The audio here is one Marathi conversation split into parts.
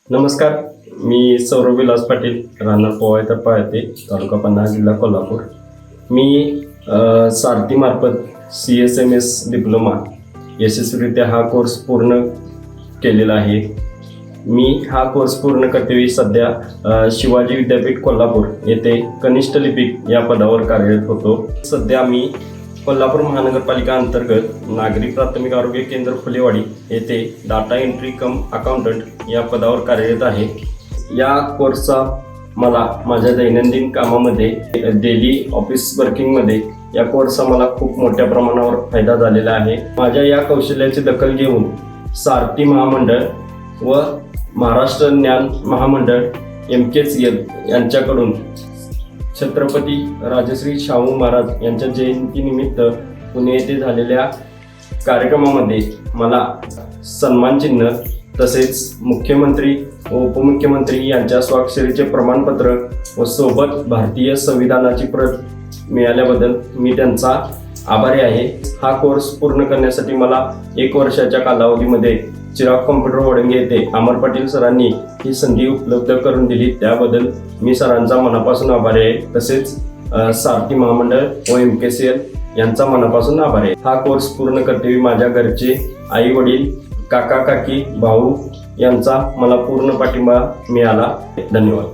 नमस्कार, मी सौरभ विलास पाटील, राहणार पोवाय तर पाहते, तालुका पन्हाळा, जिल्हा कोल्हापूर. मी सारथीमार्फत CSMS डिप्लोमा यशस्वीरित्या हा कोर्स पूर्ण केलेला आहे. मी हा कोर्स पूर्ण करतेवेळी सध्या शिवाजी विद्यापीठ कोल्हापूर येथे कनिष्ठ लिपिक या पदावर कार्यरत होतो. सध्या मी कोल्हापूर महानगरपालिका अंतर्गत नागरी प्राथमिक आरोग्य केंद्र फुलेवाडी येथे डाटा एंट्री कम अकाउंटंट या पदावर कार्यरत आहे. या कोर्सचा मला माझ्या दैनंदिन कामामध्ये डेली ऑफिस वर्किंगमध्ये या कोर्सचा मला खूप मोठ्या प्रमाणावर फायदा झालेला आहे. माझ्या या कौशल्याची दखल घेऊन सारथी महामंडळ व महाराष्ट्र ज्ञान महामंडळ MKCL यांच्याकडून छत्रपती राजश्री शाहू महाराज यांच्या जयंतीनिमित्त पुणे येथे झालेल्या कार्यक्रमामध्ये मला सन्मान चिन्ह तसेच मुख्यमंत्री व उपमुख्यमंत्री यांच्या स्वाक्षरीचे प्रमाणपत्र व सोबत भारतीय संविधानाची प्रत मिळाल्याबद्दल मी त्यांचा आभारी आहे. हा कोर्स पूर्ण करण्यासाठी मला 1 वर्षाच्या कालावधीमध्ये चिराग कॉम्प्युटर वडंगे येथे अमर पाटील सरांनी ही संधी उपलब्ध करून दिली, त्याबद्दल मी सरांचा मनापासून आभारी आहे. तसेच सारथी महामंडळ व MKCL यांचा मनापासून आभारी आहे. हा कोर्स पूर्ण करतेवेळी माझ्या घरचे आई वडील, काका काकी, भाऊ यांचा मला पूर्ण पाठिंबा मिळाला. धन्यवाद.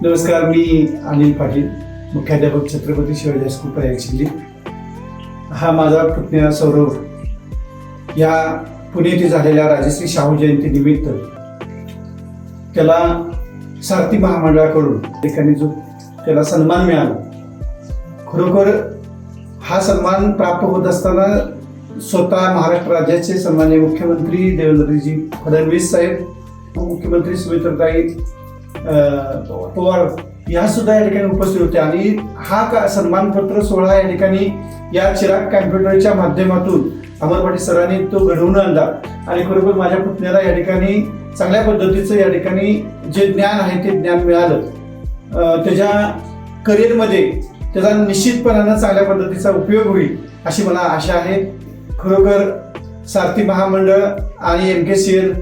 नमस्कार, मी अनिल पाटील, मुख्याध्यापक छत्रपती शिवाजी हायस्कूल प्रयाग शिंदे. हा माझा पुतण्या सौरभ या पुणे येथे झालेल्या राजश्री शाहू जयंती निमित्त त्याला सारथी महामंडळाकडून ठिकाणी जो त्याला सन्मान मिळाला. खरोखर हा सन्मान प्राप्त होत असताना स्वतः महाराष्ट्र राज्याचे सन्माननीय मुख्यमंत्री देवेंद्रजी फडणवीस साहेब, मुख्यमंत्री सुमित्राताई पवार या सुद्धा या ठिकाणी उपस्थित होते आणि हा सन्मानपत्र सोहळा या ठिकाणी या चिराग कॅम्प्युटरच्या माध्यमातून अमर पाटील सरांनी तो घडवून आणला आणि खरोखर माझ्या पुतण्याला या ठिकाणी चांगल्या पद्धतीचं या ठिकाणी जे ज्ञान आहे ते ज्ञान मिळालं. त्याच्या करिअरमध्ये त्याचा निश्चितपणानं चांगल्या पद्धतीचा उपयोग होईल अशी मला आशा आहे. खरोखर सारथी महामंडळ आणि MKCL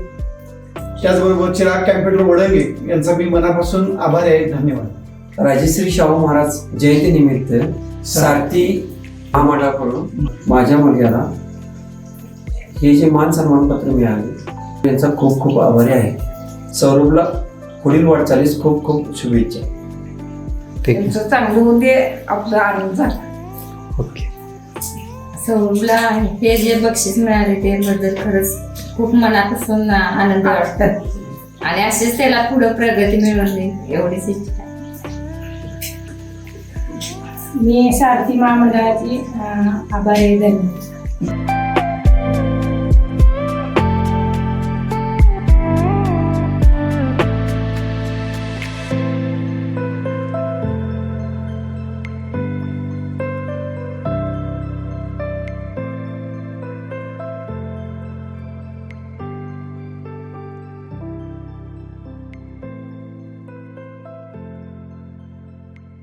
त्याचबरोबर चिराग कॅम्प्युटर वडंगे यांचा मी मनापासून आभारी आहे. धन्यवाद. राजश्री शाहू महाराज जयंती निमित्त सारथी महामंडळाकडून माझ्या मुलग्याला हे जे मान सन्मानपत्र मिळाले त्यांचा खूप खूप आभारी आहे. सौरभला पुढील वाटचालीस खूप खूप शुभेच्छा. त्यांचं चांगलं होऊन दे, आपला आनंद झाला. ओके. सौरभला हे जे बक्षीस मिळाले त्याबद्दल खरंच खूप मनापासून आनंद वाटतात आणि असेच त्याला पुढे प्रगती मिळवून दे एवढीच इच्छा. मी सारथी महामंडळाची आभारी आहे. धन्यवाद.